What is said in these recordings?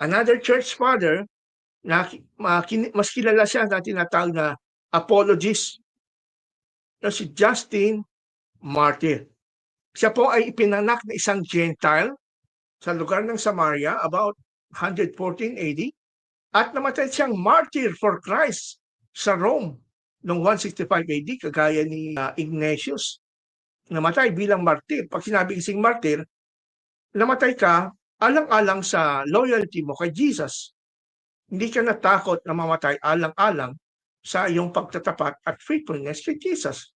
Another church father na mas kilala siya na tinatawag na apologist na si Justin Martyr. Siya po ay ipinanak na isang Gentile sa lugar ng Samaria about 114 AD at namatay siyang martyr for Christ sa Rome noong 165 AD kagaya ni Ignatius. Namatay bilang martyr. Pag sinabi isang martyr, namatay ka alang-alang sa loyalty mo kay Jesus. Hindi ka natakot na mamatay alang-alang sa iyong pagtatapat at faithfulness kay Jesus.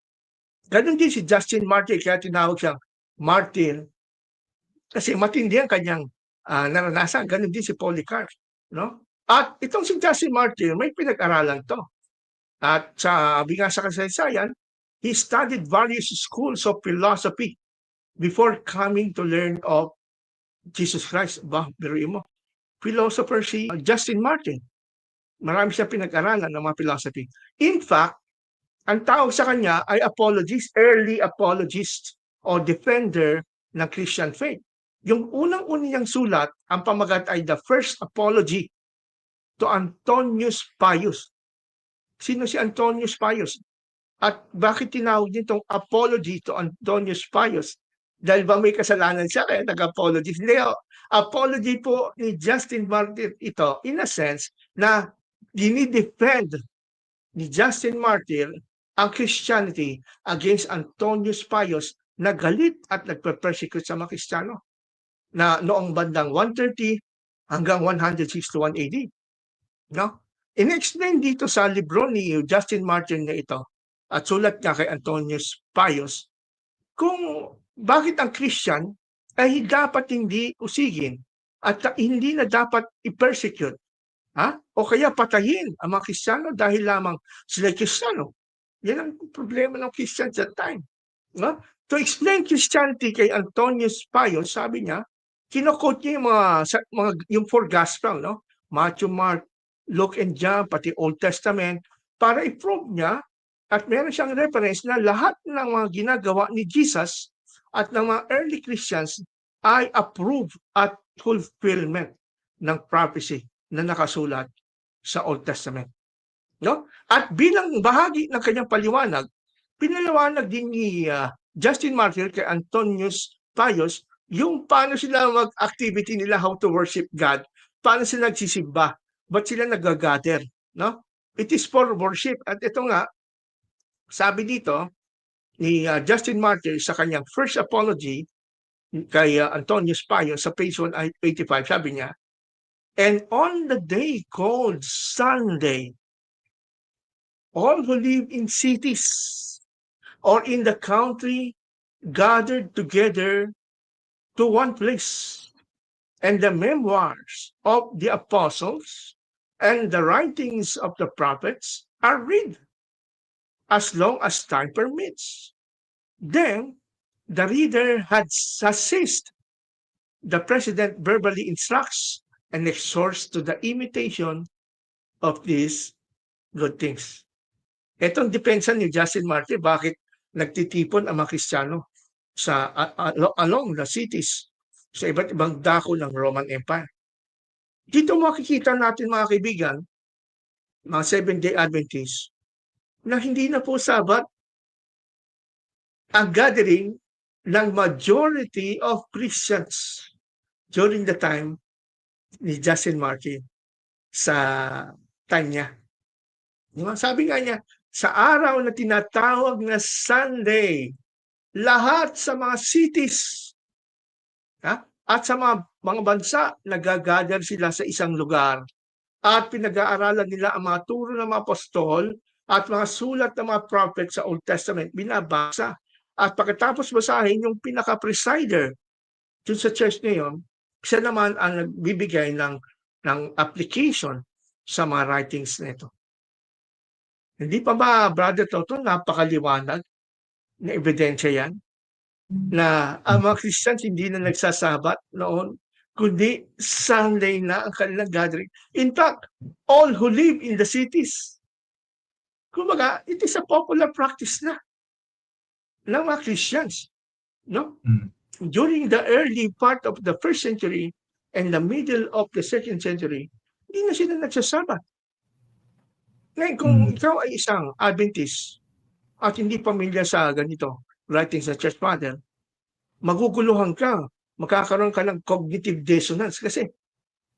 Ganon din si Justin Martyr, kaya tinawag siyang martyr kasi matindi ang kanyang naranasan. Ganon din si Polycarp. No? At itong si Justin Martyr, may pinag-aralan to. At sabi nga sa kasaysayan, he studied various schools of philosophy before coming to learn of Jesus Christ. Biruin mo. Philosopher si Justin Martyr. Marami siya pinag-aralan ng mga philosophy. In fact, ang tawag sa kanya ay apologist, early apologist o defender ng Christian faith. Yung unang-una niyang sulat, ang pamagat ay The First Apology to Antonius Pius. Sino si Antonius Pius? At bakit tinawag nitong apology to Antonius Pius? Dahil ba may kasalanan siya kaya nag-apology? Hindi, apology po ni Justin Martyr ito in a sense na dinidefend ni Justin Martyr ang Christianity against Antonius Pius na galit at nagpe-persecute sa mga Kristiyano na noong bandang 130 hanggang 161 AD. No? In-explain dito sa libro ni Justin Martyr na ito at sulat niya kay Antonius Pius kung bakit ang Christian ay dapat hindi usigin at hindi na dapat i-persecute. O kaya patayin ang mga Kristiyano dahil lamang sila Kristiyano. Yan ang problema ng Christians that time. No? To explain Christianity kay Antonius Pius, sabi niya, kinokot niya yung four gospel, no? Matthew, Mark, Luke, and John, pati Old Testament, para i-prove niya at meron siyang reference na lahat ng mga ginagawa ni Jesus at ng mga early Christians ay approve at fulfillment ng prophecy na nakasulat sa Old Testament. No? At bilang bahagi ng kanyang paliwanag, pinaliwanag din ni Justin Martyr kay Antonius Pius yung paano sila mag-activity nila, how to worship God, paano sila nagsisimba, ba't sila nag-gather. No? It is for worship. At ito nga, sabi dito ni Justin Martyr sa kanyang first apology kay Antonius Pius sa page 185, sabi niya, and on the day called Sunday, all who live in cities or in the country gathered together to one place, and the memoirs of the apostles and the writings of the prophets are read as long as time permits. Then the reader has ceased. The president verbally instructs and exhorts to the imitation of these good things. Itong depensa ni Justin Martyr, bakit nagtitipon ang mga Kristiyano sa along the cities sa iba't ibang dako ng Roman Empire. Dito makikita natin mga kaibigan, mga Seventh-day Adventists, na hindi na po sabat ang gathering ng majority of Christians during the time ni Justin Martyr sa time niya. Sabi nga niya, sa araw na tinatawag na Sunday, lahat sa mga cities at sa mga bansa, nagagather sila sa isang lugar at pinag-aaralan nila ang mga turo ng mga apostol at mga sulat ng mga prophet sa Old Testament, binabasa. At pagkatapos basahin, yung pinaka-presider dun sa church ngayon, siya naman ang nagbibigay ng application sa mga writings nito. Hindi pa ba, Brother Toto, napakaliwanag na ebidensya yan? Na ang mga Christians hindi na nagsasabat noon, kundi Sunday na ang kanilang gathering. In fact, all who live in the cities, kumbaga, it is a popular practice na ng mga Christians. No? During the early part of the first century, and the middle of the 2nd century, hindi na sila nagsasabat. Ngayon, kung ikaw ay isang Adventist at hindi pamilya sa ganito, writing sa Church Father, maguguluhan ka, magkakaroon ka ng cognitive dissonance kasi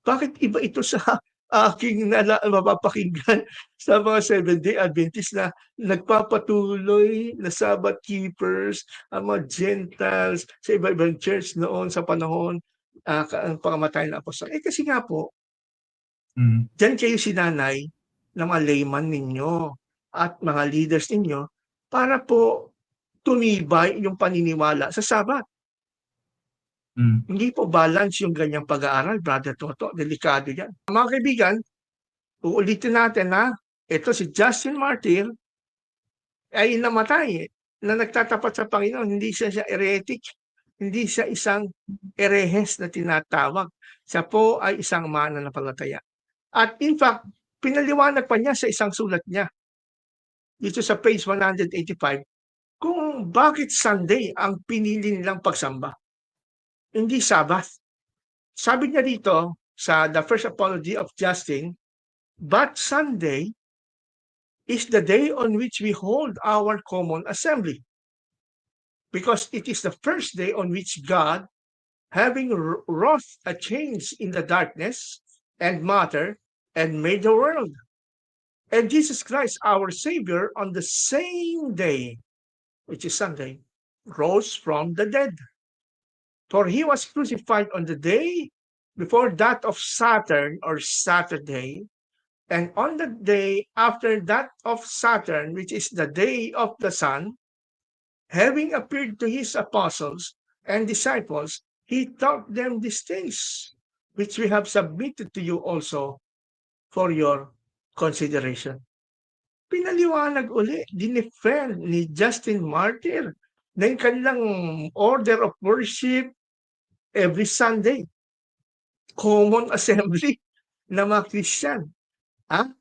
bakit iba ito sa aking mapapakinggan sa mga Seventh-day Adventist na nagpapatuloy na Sabbath keepers, ang mga Gentiles sa iba-ibang church noon sa panahon ang pangamatay ng apostol. Kasi nga po, diyan kayo sinanay ng mga layman ninyo at mga leaders ninyo para po tumibay yung paniniwala sa Sabbath. Hindi po balance yung ganyang pag-aaral, Brother Toto. Delikado yan. Mga kaibigan, uulitin natin na ito si Justin Martyr ay namatay na nagtatapat sa Panginoon. Hindi siya heretic. Hindi siya isang erehes na tinatawag. Siya po ay isang mananampalataya. At in fact, pinaliwanag pa niya sa isang sulat niya dito sa page 185 kung bakit Sunday ang pinili nilang pagsamba. Hindi Sabbath. Sabi niya dito sa The First Apology of Justin, but Sunday is the day on which we hold our common assembly, because it is the first day on which God, having wrought a change in the darkness and matter, and made the world, and Jesus Christ, our Savior, on the same day, which is Sunday, rose from the dead. For he was crucified on the day before that of Saturn or Saturday, and on the day after that of Saturn, which is the day of the sun, having appeared to his apostles and disciples, he taught them these things, which we have submitted to you also for your consideration. Pinaliwanag uli, dinefend ni Justin Martyr na yung kanilang order of worship every Sunday, common assembly na mga Christian,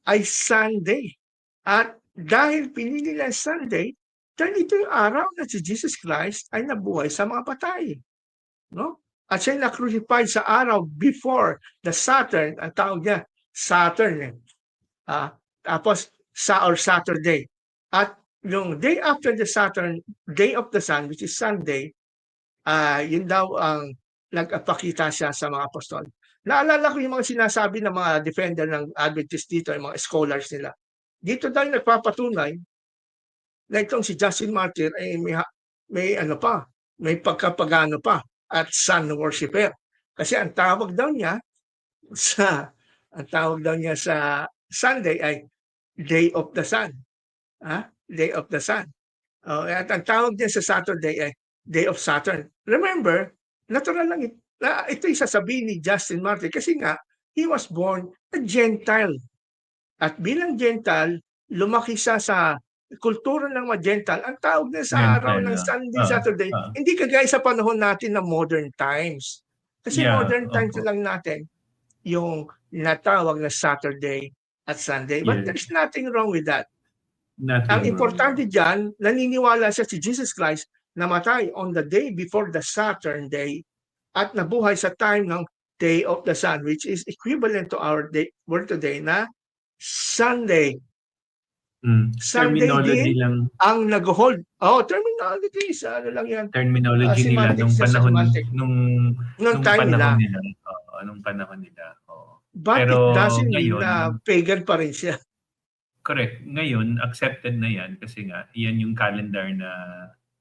ay Sunday. At dahil pinili nila Sunday, dahil ito yung araw na si Jesus Christ ay nabuhay sa mga patay. No? At siya na-crucified sa araw before the Saturn, ang tawag niya, Saturn. Tapos, or Saturday. At yung day after the Saturn, day of the sun, which is Sunday, yun daw ang nagpakita siya sa mga apostol. Naalala ko yung mga sinasabi ng mga defender ng Adventist dito, yung mga scholars nila. Dito daw nagpapatunay na itong si Justin Martyr ay may pagkapagano pa at sun worshipper. Kasi ang tawag daw niya sa Sunday ay Day of the Sun. Day of the Sun. At ang tawag niya sa Saturday ay Day of Saturn. Remember, natural lang ito'y sasabihin ni Justin Martyr kasi nga, he was born a Gentile. At bilang Gentile, lumaki siya sa kultura ng mga Gentile. Ang tawag niya sa araw ng Sunday, Saturday, hindi kagaya sa panahon natin na modern times. Kasi modern times lang natin yung natawag na Saturday at Sunday. But there's nothing wrong with that. Ang importante dyan, naniniwala siya si Jesus Christ namatay on the day before the Saturn day at nabuhay sa time ng Day of the Sun, which is equivalent to our day, word today na Sunday. Sunday din lang ang nag-hold. Terminology. Ano lang yan? Terminology nila nung panahon nila. Nung panahon nila. But pero it doesn't mean na pagan pa rin siya. Correct. Ngayon, accepted na yan kasi nga, yan yung calendar na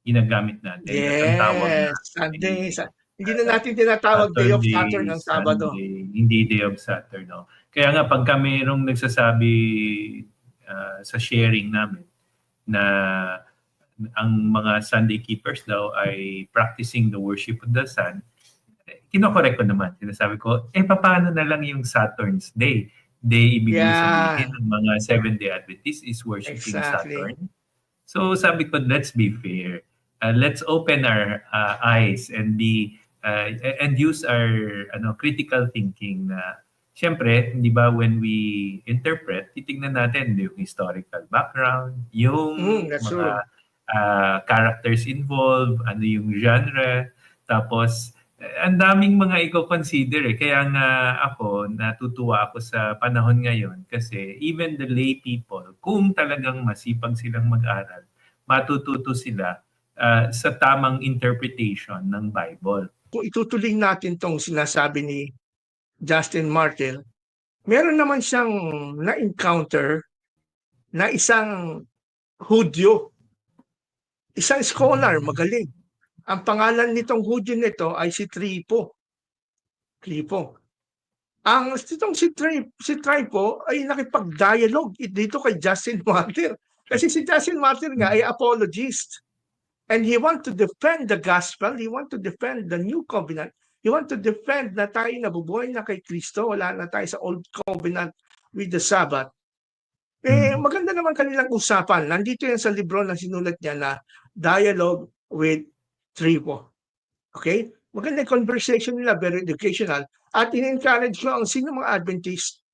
ginagamit natin. Yes, Sunday. Hindi na natin tinatawag Day of Saturn ng Sabado. Hindi Day of Saturn. No? Kaya nga, pagka mayroong nagsasabi sa sharing namin na ang mga Sunday keepers daw ay practicing the worship of the sun, kinokorek ko naman. Sinasabi ko, paano na lang yung Saturn's Day? Day, ibig sabihin ng mga Seventh-day Adventists is worshiping Saturn. So sabi ko, let's be fair. Let's open our eyes and use our critical thinking na siyempre, di ba, when we interpret, titignan natin yung historical background, yung mga characters involved, ano yung genre, tapos ang daming mga i-consider eh. Kaya nga ako, natutuwa ako sa panahon ngayon kasi even the lay people, kung talagang masipag silang mag-aral, matututo sila sa tamang interpretation ng Bible. Kung itutuloy natin tong sinasabi ni Justin Martyr, meron naman siyang na-encounter na isang Hudyo, isang scholar magaling. Ang pangalan nitong Hudyo nito ay si Trypho. Trypho. Ang itong si Trypho ay nakipag-dialogue dito kay Justin Martyr. Kasi si Justin Martyr nga ay apologist. And he want to defend the gospel, he want to defend the new covenant, he want to defend na tayo nabubuhay na kay Kristo, wala na tayo sa old covenant with the Sabbath. Maganda naman kanilang usapan. Nandito yan sa libro na sinulat niya na Dialogue with Trypho. Okay? Maganda yung conversation nila, very educational. At in-encourage ko ang sino mga Adventist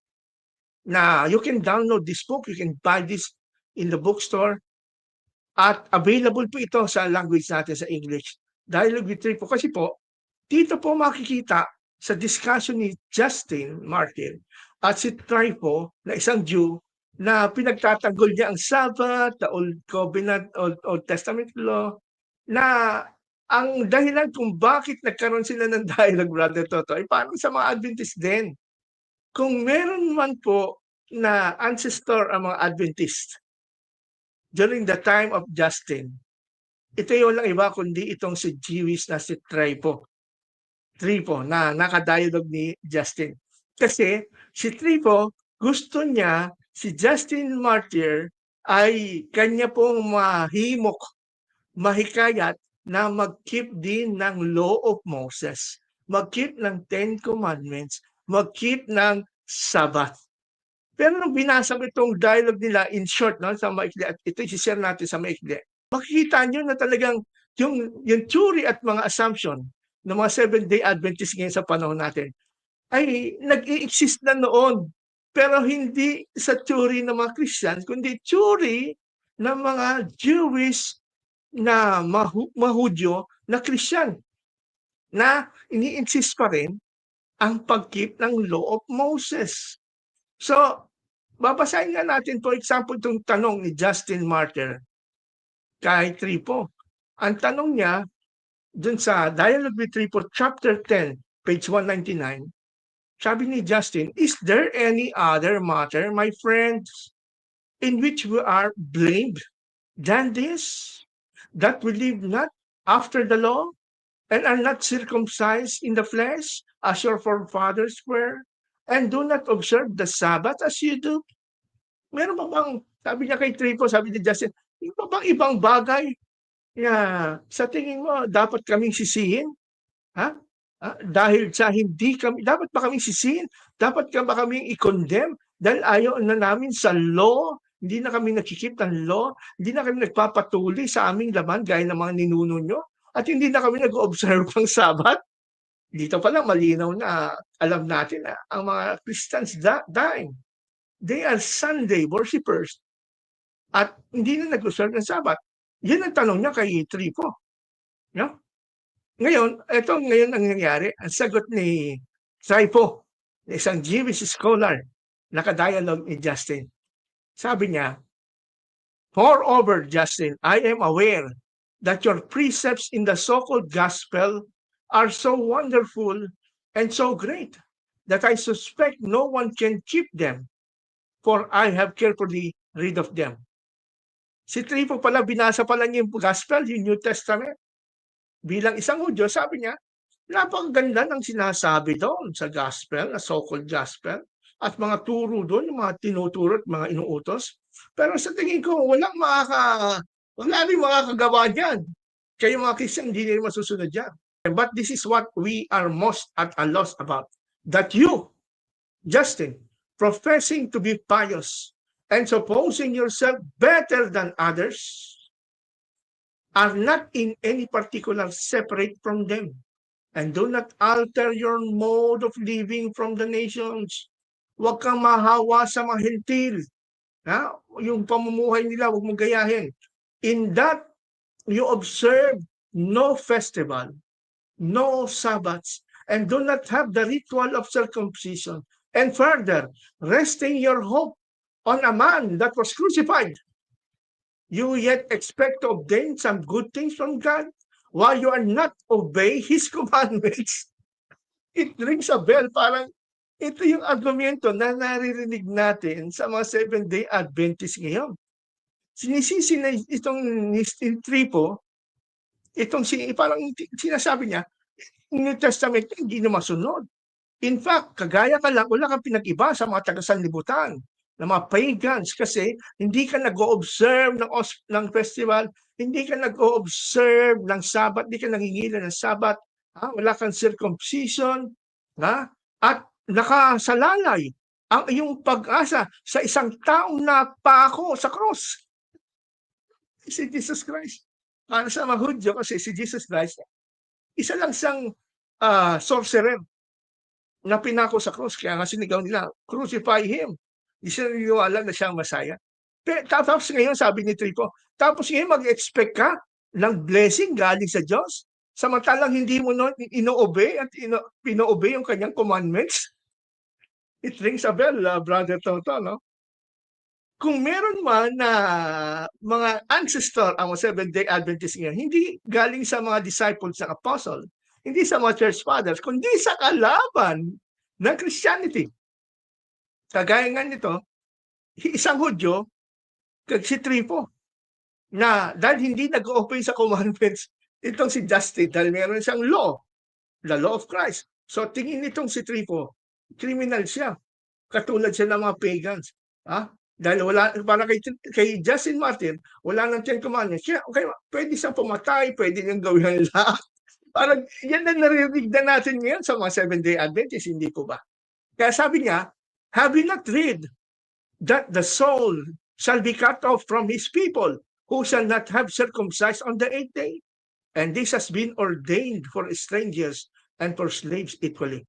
na you can download this book, you can buy this in the bookstore. At available po ito sa language natin sa English. Dialogue with Trypho. Kasi po, dito po makikita sa discussion ni Justin Martyr at si Trypho na isang Jew na pinagtatanggol niya ang Sabbath, the Old Covenant, Old Testament law, na ang dahilan kung bakit nagkaroon sila ng dialogue, Brother Toto, ay parang sa mga Adventist din. Kung meron man po na ancestor ang mga Adventist during the time of Justin, ito yung walang iba kundi itong si Jewish na si Trypho na nakadialog ni Justin. Kasi si Trypho, gusto niya si Justin Martyr ay kanya pong mahikayat na mag-keep din ng Law of Moses, mag-keep ng Ten Commandments, mag-keep ng Sabbath. Pero nung binasa ko itong dialogue nila in short, no, sa maikli, at ito i-share natin sa maikli, makikita nyo na talagang yung theory at mga assumption ng mga Seventh-day Adventists ngayon sa panahon natin ay nag-i-exist na noon. Pero hindi sa theory ng mga Christians, kundi theory ng mga Jewish na Mahudyo na Christian na ini-insist pa rin ang pag-keep ng Law of Moses. So, babasahin nga natin, for example, itong tanong ni Justin Martyr kay Trypho. Ang tanong niya, dun sa Dialogue with Trypho, chapter 10, page 199, sabi ni Justin, is there any other matter, my friends, in which we are blamed than this, that we live not after the law, and are not circumcised in the flesh, as your forefathers were, and do not observe the Sabbath as you do? Meron ba bang, sabi niya kay Trypho, sabi ni Justin, meron ba bang ibang bagay na sa tingin mo dapat kaming sisihin? Ha? Dahil sa hindi kami, dapat ba kaming sisihin? Dapat ba kaming i-condemn? Dahil ayaw na namin sa law, hindi na kami nakikip ng law, hindi na kami nagpapatuloy sa aming laman gaya ng mga ninuno nyo, at hindi na kami nag-observe ng Sabbath. Dito pala malinaw na alam natin na ang mga Christians dying. They are Sunday worshipers at hindi na nag-observe ng Sabbath. Yan ang tanong niya kay Trypho. No? Ngayon ang nangyayari, ang sagot ni Trypho, isang Jewish scholar, nakadialogue ni Justin. Sabi niya, moreover, Justin, I am aware that your precepts in the so-called gospel are so wonderful and so great that I suspect no one can keep them, for I have carefully read of them. Si Trypho pala, binasa pala niya yung gospel, yung New Testament. Bilang isang Hudyo, sabi niya, napakaganda ng sinasabi doon sa gospel, na so-called gospel, at mga turo doon, yung mga tinuturo at mga inuutos. Pero sa tingin ko, wala rin makakagawa dyan. Kaya mga Christian, hindi rin masusunod dyan. But this is what we are most at a loss about. That you, Justin, professing to be pious and supposing yourself better than others, are not in any particular separate from them, and do not alter your mode of living from the nations. Huwag kang mahawa sa mga hentil. Yung pamumuhay nila, huwag mong gayahin. In that you observe no festival, no Sabbaths, and do not have the ritual of circumcision. And further, resting your hope on a man that was crucified, you yet expect to obtain some good things from God while you are not obey His commandments. It rings a bell, parang ito yung argumento na naririnig natin sa mga Seventh-day Adventists ngayon. Sinisisi na itong Tripo, parang sinasabi niya, New Testament hindi na masunod. In fact, kagaya ka lang, wala kang pinag-iba sa mga taga-sanlibutan, ng mga pagans, kasi hindi ka nag-o-observe ng festival, hindi ka nag-o-observe ng Sabat, hindi ka nangingilan ng Sabat, wala kang circumcision, at nakasalalay ang iyong pag-asa sa isang taong napako sa cross. Si Jesus Christ. Para sa mga Hudyo, kasi si Jesus Christ, isa lang siyang sorcerer na pinako sa cross. Kaya nga sinigaw nila, crucify him. Hindi sila niniwala na siya ang Masaya. Pero tapos ngayon, sabi ni Tripo, tapos ngayon mag-expect ka ng blessing galing sa Diyos? Samantalang hindi mo nun ino-obey at pino-obey yung kanyang commandments? It rings a bell, Brother Toto, no? Kung meron man na mga ancestor ang Seventh-day Adventist ngayon, hindi galing sa mga disciples ng apostle, hindi sa mga church fathers, kundi sa kalaban ng Christianity. Kagaya nga nito, isang Hudyo, si Tripo, na dahil hindi nag-open sa commandments, itong si Justin, dahil meron siyang law, the law of Christ. So tingin nitong si Tripo, criminal siya. Katulad siya ng mga pagans. Dahil wala, para kay Justin Martin, wala nang 10 commandments. Kaya, okay, pwede siyang pumatay, pwede niyang gawin lahat. Parang yan na naririnig na natin ngayon sa mga Seventh-day Adventists, hindi po ba? Kaya sabi niya, have you not read that the soul shall be cut off from his people who shall not have circumcised on the 8th day? And this has been ordained for strangers and for slaves equally.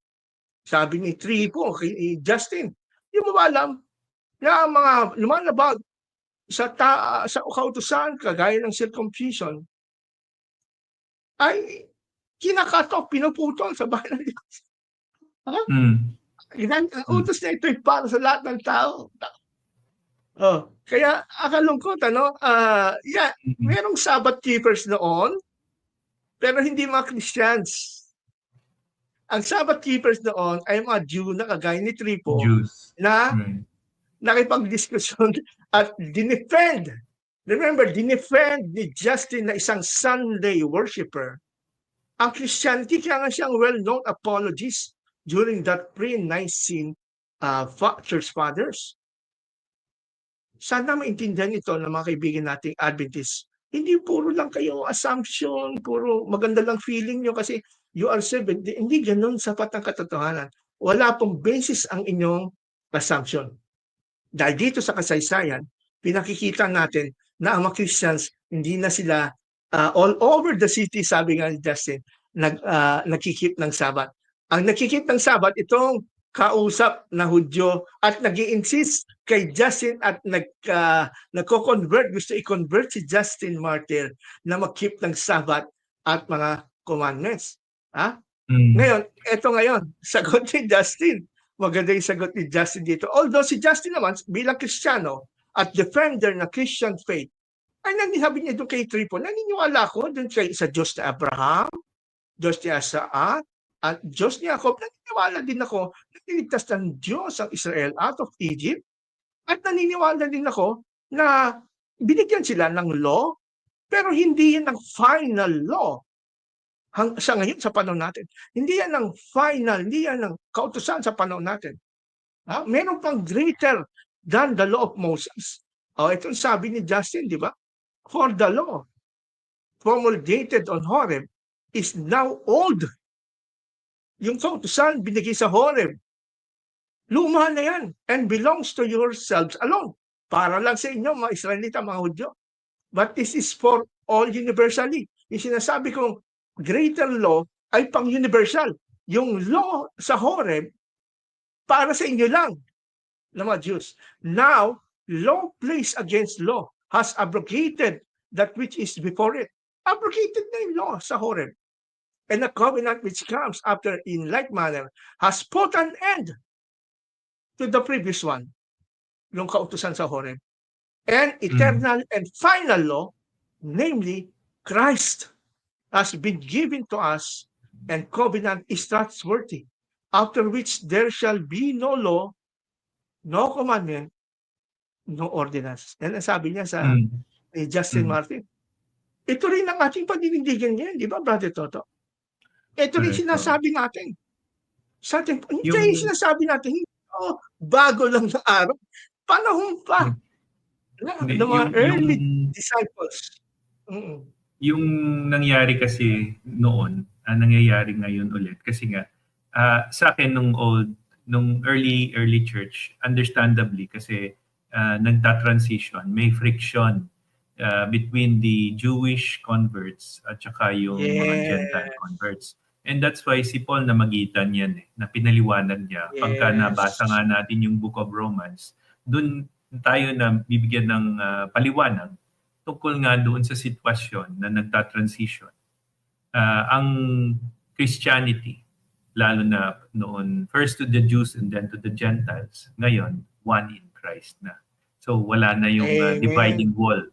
Sabi ni Tripo, kay Justin, yung mo ba alam na mga lumalabag sa kautusan, kagaya ng circumcision, ay kinakat off, pinuputol sa bahay ng Diyos. Ang utos na ito ay para sa lahat ng tao. Kaya akalungkot, merong Sabbath keepers noon, pero hindi mga Christians. Ang Sabbath keepers noon ay mga Jew na kagaya ni Tripo, na nakipag-diskusyon at dinefend. Remember, dinefend ni Justin na isang Sunday worshiper. Ang Christianity, kaya nga siyang well-known apologist during that pre-Nicene church fathers. Sana maintindihan ito ng mga kaibigan nating Adventists. Hindi puro lang kayo assumption, puro maganda lang feeling nyo kasi you are saved. Hindi ganun sapat ang katotohanan. Wala pong basis ang inyong assumption. Dahil dito sa kasaysayan, pinakikita natin na ang mga Christians, hindi na sila all over the city, sabi nga ni Justin, nagkikip ng Sabat. Ang nagkikip ng Sabat, itong kausap na Hudyo at nag-i-insist kay Justin at nagko-convert, gusto i-convert si Justin Martyr na mag-keep ng Sabat at mga commandments. Ngayon, sagot ni Justin. Maganda yung sagot ni Justin dito. Although si Justin naman, bilang Kristiyano at defender ng Christian faith, ay sabi niya doon kay Tripo, naniniwala ko doon sa Diyos ni Abraham, Diyos ni Isaac, at Diyos ni Jacob. Naniniwala din ako na niligtas ng Diyos ang Israel out of Egypt. At naniniwala din ako na binigyan sila ng law, pero hindi yan ang final law. Sa ngayon, sa panahon natin. Hindi yan ang final, hindi yan ang kautusan sa panahon natin. Meron pang greater than the law of Moses. Itong sabi ni Justin, di ba? For the law promulgated on Horeb is now old. Yung kautusan binigay sa Horeb, luma na yan and belongs to yourselves alone. Para lang sa inyo, mga Israelita, mga Hudyo. But this is for all universally. Yung sinasabi kong greater law ay pang-universal. Yung law sa Horeb, para sa inyo lang, na mga Jews. Now, law placed against law has abrogated that which is before it. Abrogated na yung law sa Horeb. and the covenant which comes after in like manner has put an end to the previous one, yung kautusan sa Horeb, and eternal and final law, namely Christ, has been given to us, and covenant is trustworthy, after which there shall be no law, no commandment, no ordinance. Yan ang sabi niya sa ni Justin Martin. Ito rin ang ating paninindigan ngayon, di ba, Brother Toto? Ito rin Correct, sinasabi natin. Sa ating, ito Yung- yung sinasabi natin, bago lang na araw, panahon pa Hindi, ng mga early yung disciples. yung nangyari kasi noon, nangyayari ngayon ulit kasi nga sa akin nung early church, understandably kasi nagta-transition, may friction between the Jewish converts at saka yung mga Gentile converts. And that's why si Paul namagitan yan na pinaliwanag niya. Pagka nabasa nga natin yung Book of Romans, dun tayo na bibigyan ng paliwanag tungkol nga doon sa sitwasyon na nagta-transition. Ang Christianity, lalo na noon, first to the Jews and then to the Gentiles, ngayon, one in Christ na. So wala na yung dividing wall,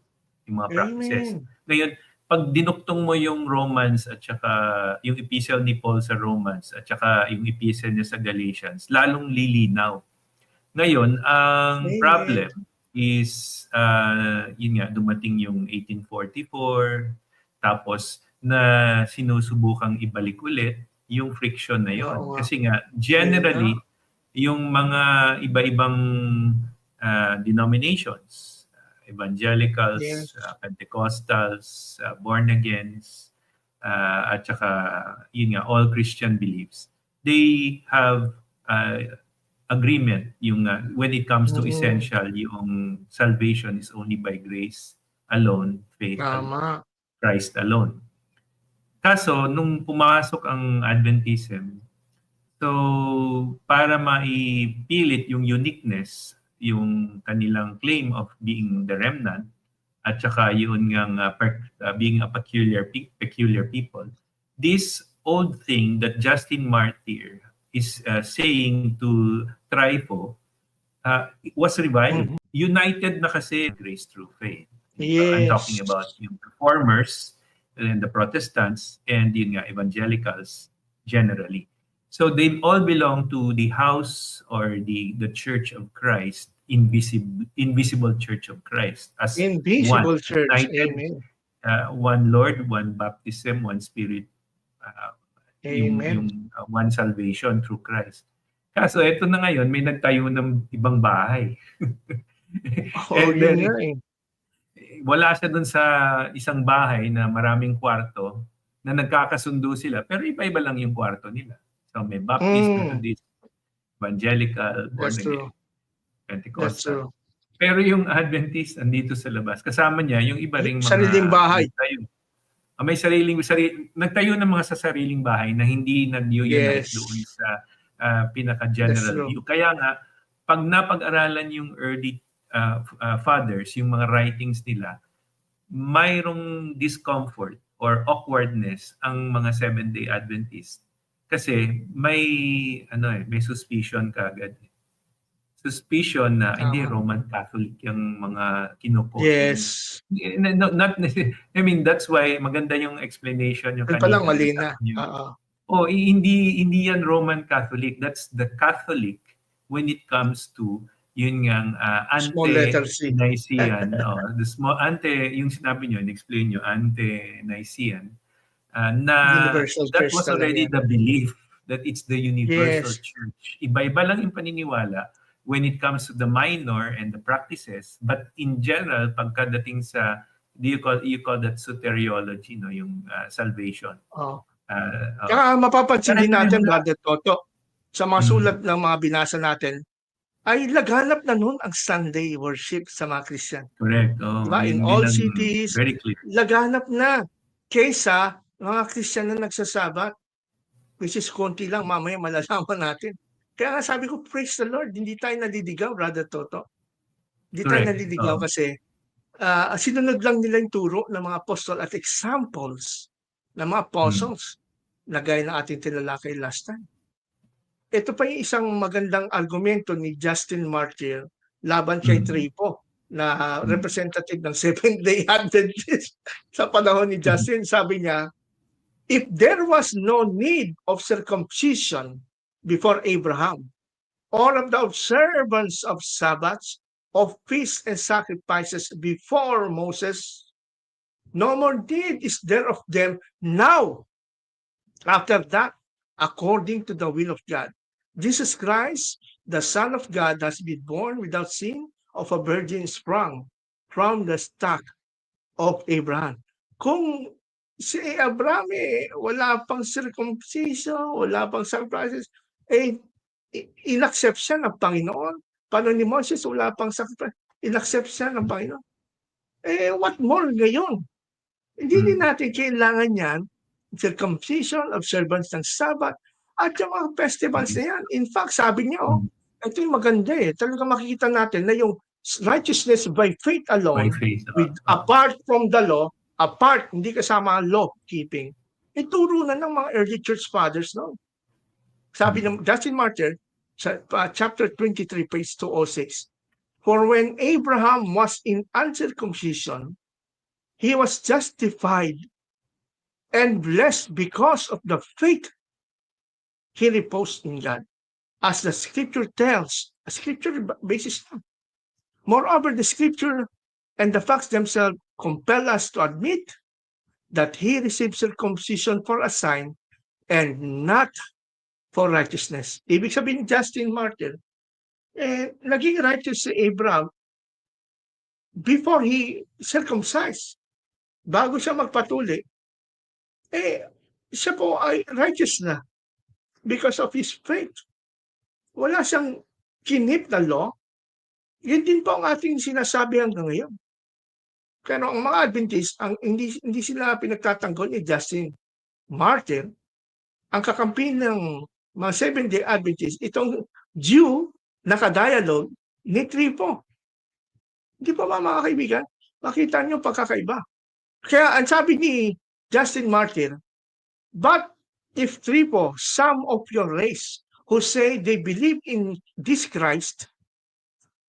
yung mga practices. Ngayon, pag dinuktong mo yung Romans at saka yung epistle ni Paul sa Romans at saka yung epistle niya sa Galatians, lalong lilinaw. Ngayon, ang problem is, yun nga, dumating yung 1844, tapos na sinusubukang ibalik ulit yung friction na yun. Kasi nga, generally, yung mga iba-ibang denominations, evangelicals, Pentecostals, born-agains, at saka, yun nga, all Christian beliefs, they have agreement yung when it comes to essential, yung salvation is only by grace alone, faith alone, Christ alone. Kaso, nung pumasok ang Adventism, so para maipilit yung uniqueness, yung kanilang claim of being the remnant, at saka yun ngang being a peculiar people, this old thing that Justin Martyr is saying to Trypho was revived. United na kasi grace through faith. I'm talking about yung Reformers and the Protestants and yun nga, evangelicals generally. So they all belong to the house or the Church of Christ, invisible Church of Christ, as invisible one, church. united, Amen. One Lord, one baptism, one Spirit, yung one salvation through Christ. Kaso ito na ngayon, may nagtayo ng ibang bahay. And then, wala siya dun sa isang bahay na maraming kwarto na nagkakasundo sila, pero iba-iba lang yung kwarto nila. So may Baptist, Methodist, Evangelical, born again, Pentecostal. Pero yung Adventist andito sa labas. Kasama niya yung iba ring mga sariling bahay. May nagtayo ng mga sa sariling bahay na hindi nag-unite doon sa pinaka-general view. Kaya nga, pag napag-aralan yung early fathers, yung mga writings nila, mayroong discomfort or awkwardness ang mga Seventh-day Adventists. Kasi may suspicion kaagad. Suspicion na hindi Roman Catholic yung mga kinupo. Yes. Not I mean, that's why maganda yung explanation yung kanina. Palang mali na. Hindi yan Roman Catholic. That's the Catholic when it comes to yun ngang ante-Nicene. The small yung sinabi nyo, in-explain nyo, ante-Nicene. Na that was already the belief that it's the universal church. Iba-iba lang yung paniniwala when it comes to the minor and the practices, but in general, pagkadating sa, you call that soteriology, no, yung salvation. Kaya mapapansin din natin, Brother Toto, sa mga sulat ng mga binasa natin, ay laghanap na noon ang Sunday worship sa mga Christian. Correct. Diba? In all cities, laghanap na kaysa mga Christian na nagsasabat, which is konti lang, mamaya malalaman natin. Kaya nga sabi ko, praise the Lord, hindi tayo naliligaw, Brother Toto. Hindi tayo naliligaw kasi sinunod lang nila yung turo ng mga apostol at examples ng mga apostles. na gaya ng ating tinalakay last time. Ito pa yung isang magandang argumento ni Justin Martyr laban kay Tripo na representative ng Seventh-day Adventist sa panahon ni Justin. Sabi niya, if there was no need of circumcision before Abraham, all of the observance of Sabbaths, of feasts and sacrifices before Moses, no more need is there of them now. After that, according to the will of God, Jesus Christ, the Son of God, has been born without sin of a virgin sprung from the stock of Abraham. Kung si Abraham wala pang circumcision, wala pang sacrifices, inaccept siya ng Panginoon. Paano ni Moses, wala pang sacrifice, inaccept siya ng Panginoon. What more ngayon? Hindi din natin kailangan yan, circumcision, observance ng Sabbath, at yung mga festivals na yan. In fact, sabi niya, ito yung maganda talagang makikita natin na yung righteousness by faith alone, apart from the law, hindi kasama law keeping, ituro na ng mga early church fathers noon. Sabi ng Justin Martyr, sa chapter 23, page 206, for when Abraham was in uncircumcision, he was justified and blessed because of the faith he reposed in God. As the scripture tells, a scripture basis. Moreover, the scripture and the facts themselves compel us to admit that he received circumcision for a sign and not for righteousness. Ibig sabihin, Justin Martyr, naging righteous si Abraham before he circumcised. Bago siya magpatuli, siya po ay righteous na because of his faith. Wala siyang kinip na law. Yun din po ang ating sinasabi hanggang ngayon. Pero ang mga Adventist, hindi sila pinagtatanggol ni Justin Martyr. Ang kakampi ng mga Seventh-day Adventist, itong Jew na ka-dialogue ni Tripo. Hindi pa ba mga kaibigan? Makita niyo pagkakaiba. Kaya ang sabi ni Justin Martyr, but if Tripo, some of your race who say they believe in this Christ,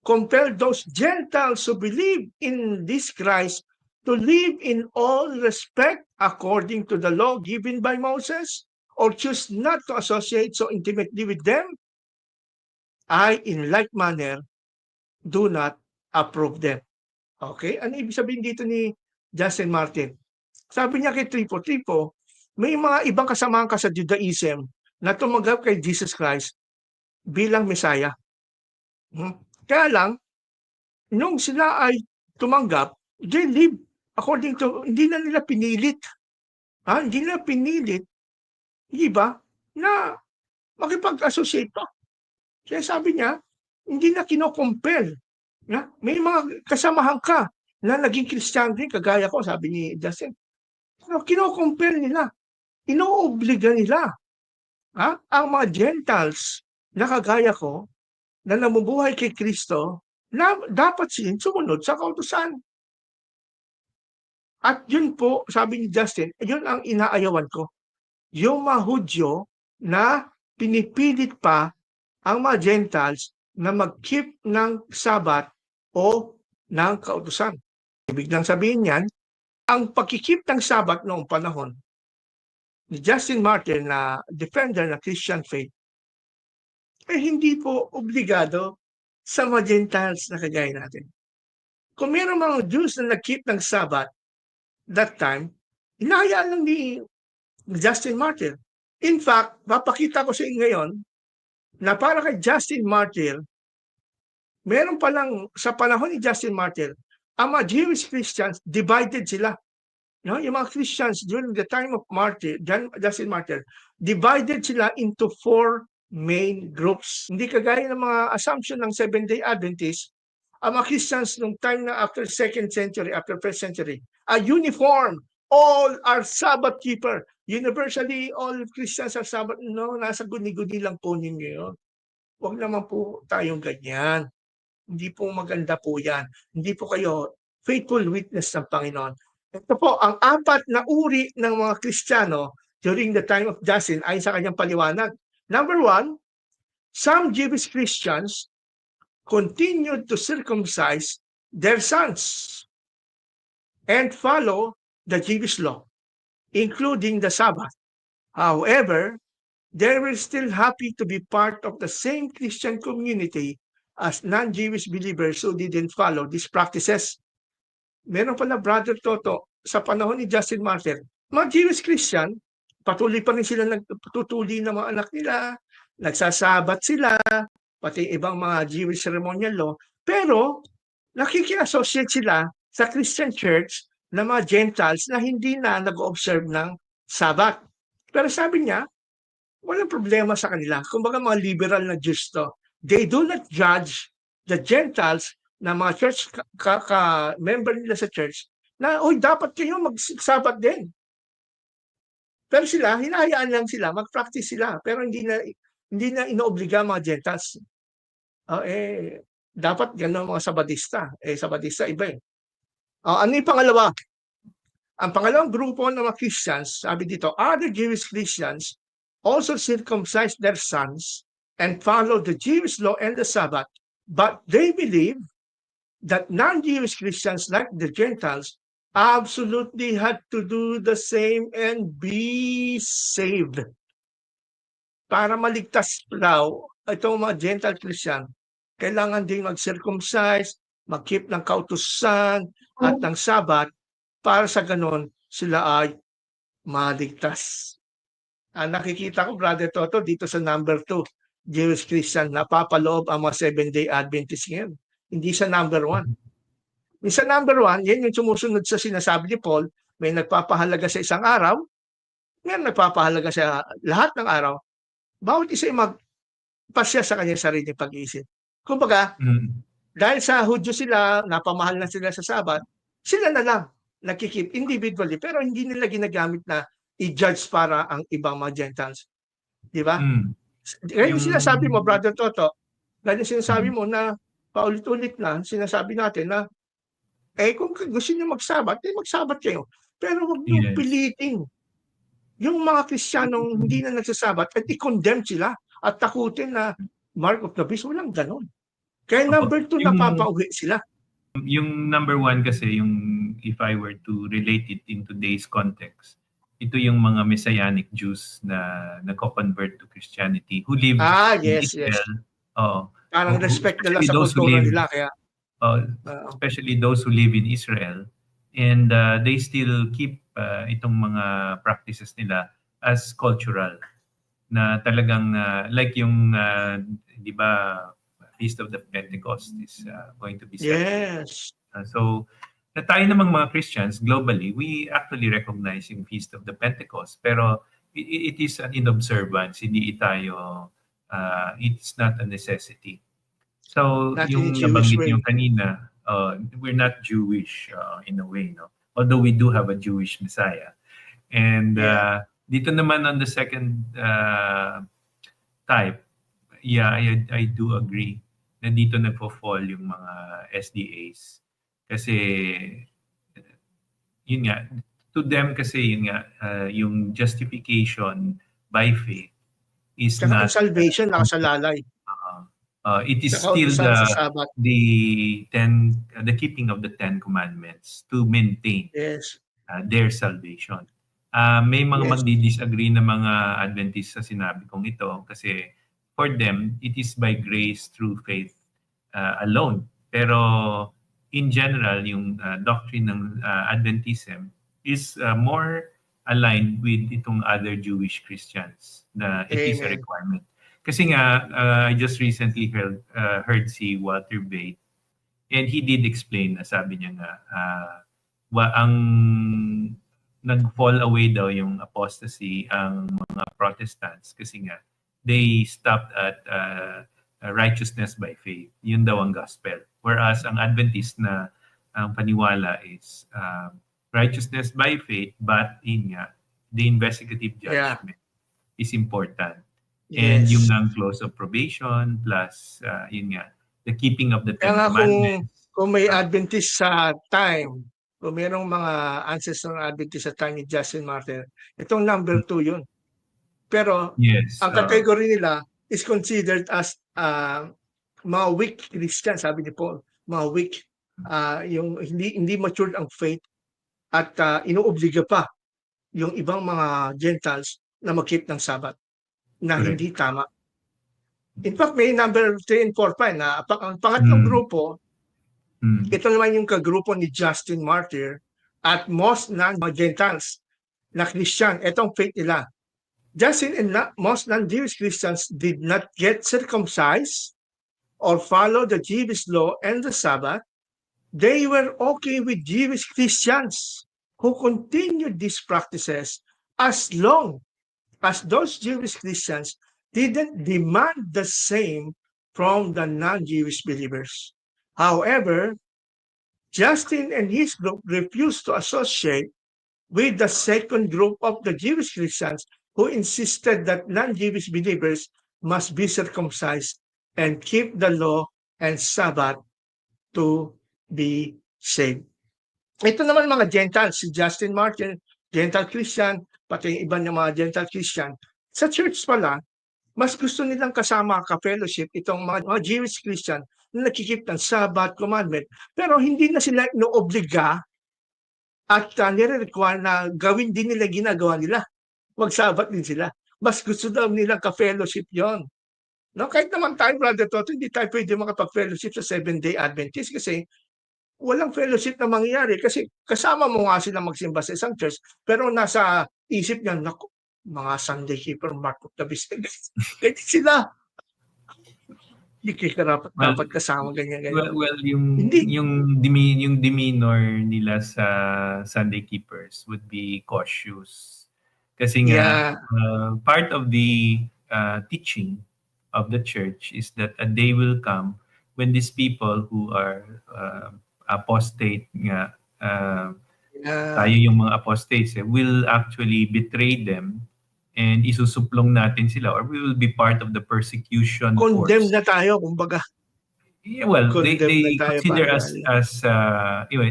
compel those Gentiles who believe in this Christ to live in all respect according to the law given by Moses, or choose not to associate so intimately with them, I, in like manner, do not approve them. Okay? Ano ibig sabihin dito ni Justin Martyr? Sabi niya kay Tripo, may mga ibang kasamahan ka sa Judaism na tumanggap kay Jesus Christ bilang Messiah. Kaya lang, nung sila ay tumanggap, they live according to, hindi na nila pinilit. Hindi nila pinilit, iba, na makipag-associate pa. Kaya sabi niya, hindi na kinocompel. May mga kasamahan ka na naging Christian din, kagaya ko, sabi ni Justin. Kinocompel nila. Inoobliga nila. Ang mga Gentiles na kagaya ko, na namumuhay kay Kristo, na dapat sumunod sa kautusan. At yun po, sabi ni Justin, yun ang inaayawan ko. Yung mga Hudyo na pinipilit pa ang mga Gentiles na mag-keep ng Sabat o ng kautusan. Ibig lang sabihin yan, ang pagkikip ng Sabat noong panahon ni Justin Martyr na defender ng Christian faith, hindi po obligado sa mga Gentiles na kagaya natin. Kung mayroong mga Jews na nag-keep ng Sabat that time, hinahayaan lang ni Justin Martyr. In fact, papakita ko sa inyo ngayon na para kay Justin Martyr, meron palang sa panahon ni Justin Martyr, ang mga Jewish Christians, divided sila. Yung mga Christians during the time of Justin Martyr, divided sila into 4 main groups. Hindi kagaya ng mga assumption ng Seventh-day Adventist, ang mga Christians nung time na after 2nd century, after 1st century, uniform, all are Sabbath keeper. Universally, all Christians are Sabbath. No, nasa guni-guni lang po ninyo yun. Huwag naman po tayong ganyan. Hindi po maganda po yan. Hindi po kayo faithful witness ng Panginoon. Ito po, ang 4 na uri ng mga Kristiyano during the time of Justin ayon sa kanyang paliwanag. Number one, some Jewish Christians continued to circumcise their sons and follow the Jewish law, including the Sabbath. However, they were still happy to be part of the same Christian community as non-Jewish believers who didn't follow these practices. Meron pala, Brother Toto, sa panahon ni Justin Martyr, mga Jewish Christian, patuloy pa rin sila nagtutuli ng mga anak nila, nagsasabat sila, pati ibang mga Jewish ceremonial law, pero nakiki-associate sila sa Christian church na mga Gentiles na hindi na nag-observe ng Sabbath. Pero sabi niya, walang problema sa kanila. Kumbaga mga liberal na Jews to. They do not judge the Gentiles na mga church member nila sa church na, uy, dapat kayo mag-Sabbath din. Pero sila, hinahayaan lang sila, mag-practice sila. Pero hindi na inoobliga mga Gentiles. Dapat gano'n mga Sabadista. Sabadista iba eh. Ano yung pangalawa? Ang pangalawang grupo ng mga Christians, sabi dito, other Jewish Christians also circumcise their sons and follow the Jewish law and the Sabbath, but they believe that non-Jewish Christians like the Gentiles absolutely had to do the same and be saved. Para maligtas raw itong mga Gentile Christian, kailangan din mag-circumcise, mag-keep ng kautusan at ng Sabbath para sa ganon sila ay maligtas. Nakikita ko, Brother Toto, dito sa number 2, Jewish Christian, napapaloob ang mga Seventh-day Adventists ngayon. Hindi sa number 1. Sa number 1, yan yung sumusunod sa sinasabi ni Paul, may nagpapahalaga sa isang araw, ngayon nagpapahalaga sa lahat ng araw, bawat isa ay magpasya sa kanyang sariling pag-iisip. Kumbaga, dahil sa Hudyo sila, napamahal na sila sa Sabat, sila na lang nagkikip individually, pero hindi nila ginagamit na i-judge para ang ibang mga Gentiles. Di ba? Kaya yung sinasabi mo, Brother Toto, dahil yung sinasabi mo na paulit-ulit na, sinasabi natin na, kung gusto nyo magsabat, magsabat kayo. Pero huwag nyo pilitin yung mga Kristiyanong hindi na nagsasabat at i-condemn sila at takutin na mark of the beast. Walang ganon. Kaya number 2, napapauwi sila. Yung number 1 kasi, yung if I were to relate it in today's context, ito yung mga Messianic Jews na nagko-convert to Christianity who live in Israel. Parang respect nila sa kultura nila. Kaya, especially those who live in Israel. And they still keep itong mga practices nila as cultural. Na talagang, like yung, di ba, Feast of the Pentecost is going to be celebrated. Yes. So, na tayo namang mga Christians globally, we actually recognize yung Feast of the Pentecost. Pero it is an inobservance. Hindi tayo, it's not a necessity. So, Not yung nabanggit nyo kanina, we're not Jewish in a way, no? Although we do have a Jewish Messiah. And dito naman on the second type, I do agree na dito nagpo-fall yung mga SDAs. Kasi, yun nga, to them kasi yun nga, yung justification by faith is Saka not... salvation, nakasalalay. It is Saka still the keeping of the 10 Commandments to maintain their salvation. May mga magdi-disagree na mga Adventists sa sinabi kong ito kasi for them, it is by grace through faith alone. Pero in general, yung doctrine ng Adventism is more aligned with itong other Jewish Christians na it is a requirement. Kasi nga, I just recently heard si Walter Bate and he did explain na sabi niya nga, ang nag-fall away daw yung apostasy ang mga Protestants kasi nga, they stopped at righteousness by faith. Yun daw ang gospel. Whereas ang Adventist na ang paniwala is righteousness by faith, but in nga, the investigative judgment is important. And yung ang close of probation plus yun nga, the keeping of the 10 Commandments. Kung may Adventist sa time kung merong mga ancestral Adventist sa time ni Justin Martyr, itong number 2 yun. Pero Yes. ang category nila is considered as mga weak Christian, sabi ni Paul, mga weak, yung hindi matured ang faith at inuobliga pa yung ibang mga Gentiles na mag-keep ng Sabbath na Correct. hindi tama. In fact, may number 3 and 4 pa na ang pangatlong grupo, ito naman yung kagrupo ni Justin Martyr at most non-Gentiles na Christian. Itong faith nila. Justin and most non-Jewish Christians did not get circumcised or follow the Jewish law and the Sabbath. They were okay with Jewish Christians who continued these practices as long as those Jewish Christians didn't demand the same from the non-Jewish believers. However, Justin and his group refused to associate with the second group of the Jewish Christians who insisted that non-Jewish believers must be circumcised and keep the law and Sabbath to be saved. Ito naman mga Gentiles, si Justin Martyr, Gentile Christian, pati yung iba ng mga Gentile Christian. Sa church pala, mas gusto nilang kasama ka-fellowship itong mga Jewish Christian na nakikip ng Sabbath commandment, pero hindi na sila inoobliga at nire-require na gawin din nila ginagawa nila. Mag-Sabbath din sila. Mas gusto daw nilang ka-fellowship yon. No, kahit naman tayo, Brother Toto, hindi tayo pwede makapag-fellowship sa Seventh-day Adventist kasi walang fellowship na mangyayari kasi kasama mo nga sila magsimba sa isang church pero nasa isip niya, naku, mga Sunday keeper, mark of the beast. Ganyan sila. Hindi kayo dapat kasama ganyan. Well, Hindi. yung demeanor nila sa Sunday keepers would be cautious. Kasi nga, part of the teaching of the church is that a day will come when these people who are apostate nga, tayo yung mga apostates, will actually betray them and isusuplong natin sila or we will be part of the persecution Condemn force. na tayo, kumbaga. Yeah, well, they consider tayo, as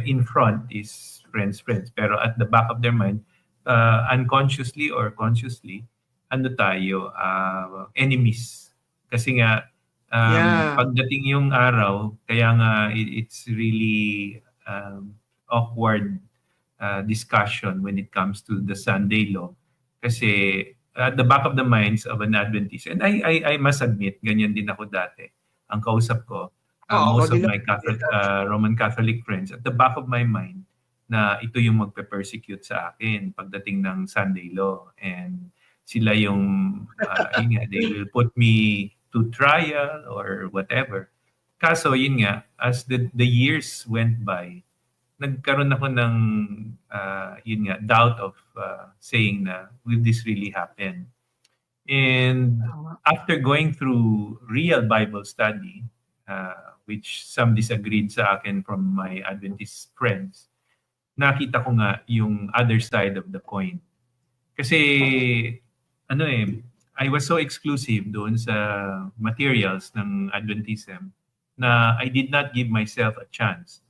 in front is friends, pero at the back of their mind, unconsciously or consciously, ano tayo, enemies. Kasi nga, pagdating yung araw, kaya nga it's really awkward discussion when it comes to the Sunday law. Kasi at the back of the minds of an Adventist, and I must admit, ganyan din ako dati. Ang kausap ko, most of my Catholic, Roman Catholic friends, at the back of my mind, na ito yung magpe-persecute sa akin pagdating ng Sunday law. And sila yung, they will put me to trial or whatever. Kaso, yun nga, as the years went by, nagkaroon ako ng, yun nga, doubt of saying na, will this really happen? And after going through real Bible study, which some disagreed sa akin from my Adventist friends, nakita ko nga yung other side of the coin. Kasi, I was so exclusive doon sa materials ng Adventism na I did not give myself a chance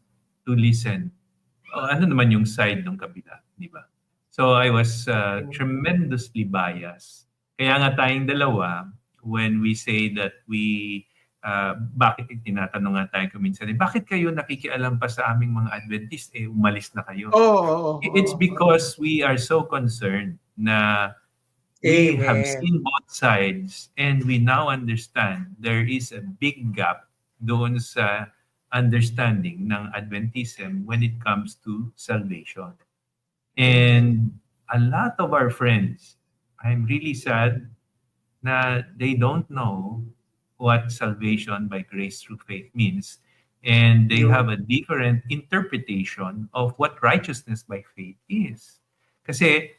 to listen. Ano naman yung side ng kabila, di ba? So I was tremendously biased. Kaya nga tayong dalawa, when we say that bakit tinatanong nga tayo kuminsan, bakit kayo nakikialam pa sa aming mga Adventist, umalis na kayo? It's because we are so concerned na we have seen both sides and we now understand there is a big gap doon sa understanding ng Adventism when it comes to salvation. And a lot of our friends, I'm really sad na they don't know what salvation by grace through faith means. And they have a different interpretation of what righteousness by faith is. Kasi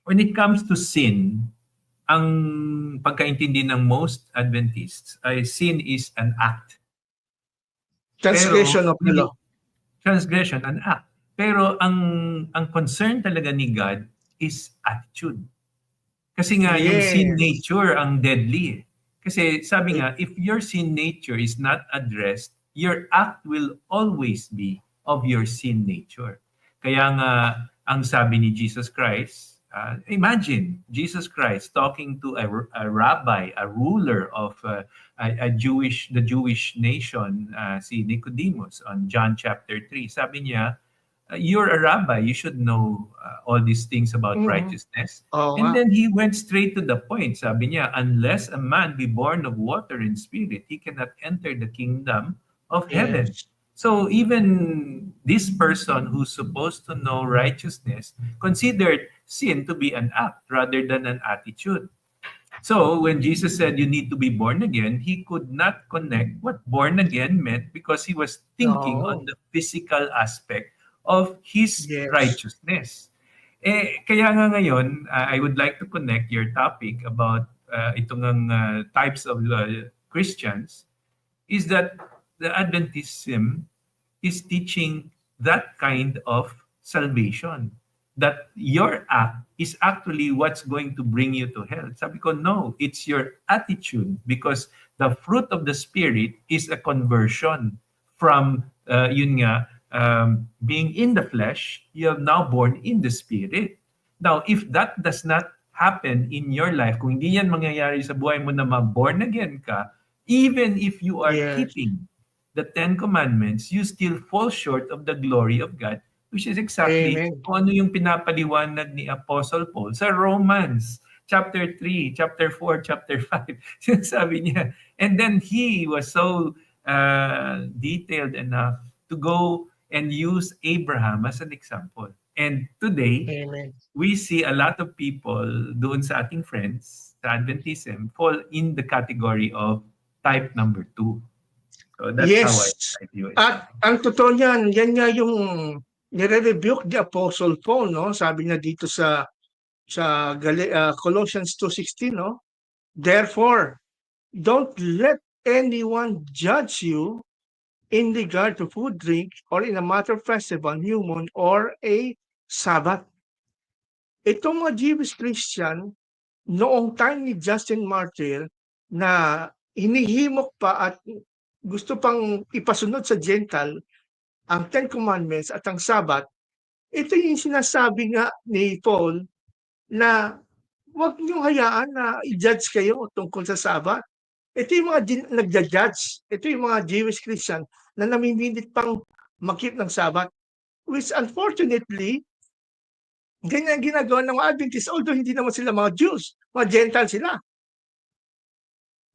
when it comes to sin, ang pagkaintindi ng most Adventists ay sin is an act. Transgression of the law. Transgression, an act. Pero ang concern talaga ni God is attitude. Kasi nga yung sin nature ang deadly. Kasi sabi nga, if your sin nature is not addressed, your act will always be of your sin nature. Kaya nga, ang sabi ni Jesus Christ, imagine Jesus Christ talking to a rabbi, a ruler of the Jewish nation, si Nicodemus, on John chapter 3. Sabi niya, you're a rabbi, you should know all these things about righteousness. Oo And nga. then he went straight to the point. Sabi niya, unless a man be born of water and spirit, he cannot enter the kingdom of heaven. Yes. So even this person who's supposed to know righteousness considered sin to be an act rather than an attitude. So when Jesus said you need to be born again, he could not connect what born again meant because he was thinking Oo. on the physical aspect of his Yes. righteousness. Kaya nga ngayon, I would like to connect your topic about itong types of Christians is that the Adventism is teaching that kind of salvation. That your act is actually what's going to bring you to hell. Sabi ko, no, it's your attitude because the fruit of the Spirit is a conversion from, being in the flesh, you have now born in the Spirit. Now, if that does not happen in your life, kung hindi yan mangyayari sa buhay mo na ma-born again ka, even if you are Yes. keeping the 10 Commandments, you still fall short of the glory of God, which is exactly Amen. kung ano yung pinapaliwanag ni Apostle Paul sa Romans chapter 3, chapter 4, chapter 5. Sinasabi niya. And then he was so detailed enough to go and use Abraham as an example. And today, Amen. we see a lot of people doon sa ating friends sa Adventism fall in the category of type number 2. So that's Yes. how I view it. At ang totoo niyan, yan nga yung nire-rebuke the Apostle Paul, no? Sabi niya dito sa Colossians 2:16, no? Therefore, don't let anyone judge you in regard to food, drink, or in a matter of festival, new moon, or a Sabbath. Itong mga Jewish Christian, noong time ni Justin Martyr, na hinihimok pa at gusto pang ipasunod sa Gentile ang Ten Commandments at ang Sabbath, ito yung sinasabi nga ni Paul na huwag niyong hayaan na i-judge kayo tungkol sa Sabbath. Ito yung mga nagja-judge. Ito yung mga Jewish Christian na namimilit pang makip ng Sabbath. Which unfortunately, ganyan ginagawa ng mga Adventists, although hindi naman sila mga Jews, mga Gentile sila.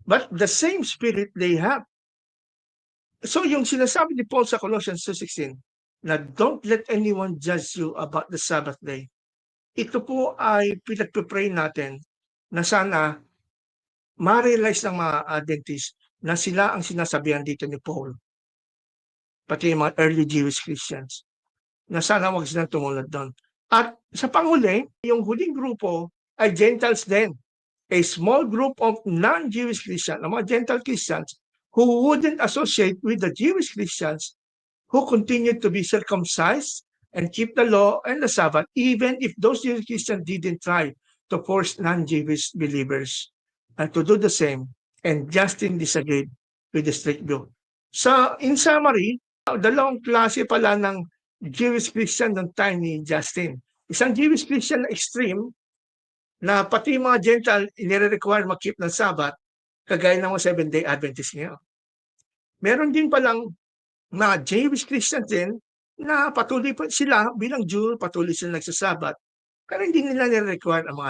But the same spirit they have. So yung sinasabi ni Paul sa Colossians 2:16, na don't let anyone judge you about the Sabbath day. Ito po ay pinagpipray natin na sana ma-realize ng mga Adventists na sila ang sinasabihan dito ni Paul. Pati yung mga early Jewish Christians. Na sana wag silang tumunod doon. At sa panghuli, yung huling grupo ay Gentiles din. A small group of non-Jewish Christians, mga Gentile Christians, who wouldn't associate with the Jewish Christians who continued to be circumcised and keep the law and the Sabbath, even if those Jewish Christians didn't try to force non-Jewish believers to do the same, and Justin disagreed with the strict view. So, in summary, dalawang klase pala ng Jewish Christian ng time ni Justin. Isang Jewish Christian na extreme, na pati mga Gentile inire-require mag-keep ng Sabbath, kagaya ng mga Seventh-day Adventist ngayon. Meron din palang mga Jewish Christians din na patuloy pa sila bilang Jew, patuloy sila nagsasabat, pero hindi nila nire-require ang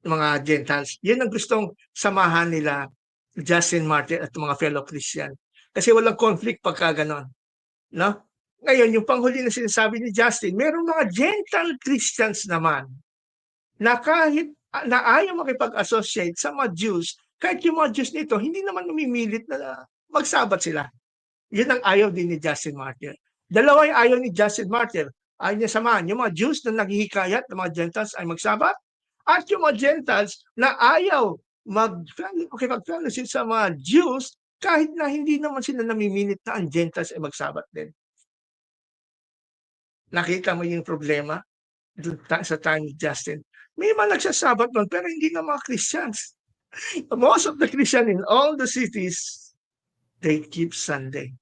mga Gentiles. Yan ang gustong samahan nila Justin Martyr at mga fellow Christian. Kasi walang conflict pagka ganon. No? Ngayon, yung panghuli na sinasabi ni Justin, meron mga Gentile Christians naman na kahit na ayaw makipag-associate sa mga Jews, kahit yung mga Jews nito, hindi naman umimilit na magsabat sila. Yun ang ayaw din ni Justin Martyr. Dalawa yung ayaw ni Justin Martyr. Ayaw niya samahan yung mga Jews na naghihikayat ng mga Gentiles ay magsabat, at yung mga Gentiles na ayaw makipag-fellowship sa mga Jews kahit na hindi naman sila namimilit na ang Gentiles ay magsabat din. Nakita mo yung problema sa time ni Justin. May mga nagsasabat nun, pero hindi na mga Christians. Most of the Christians in all the cities, they keep Sunday.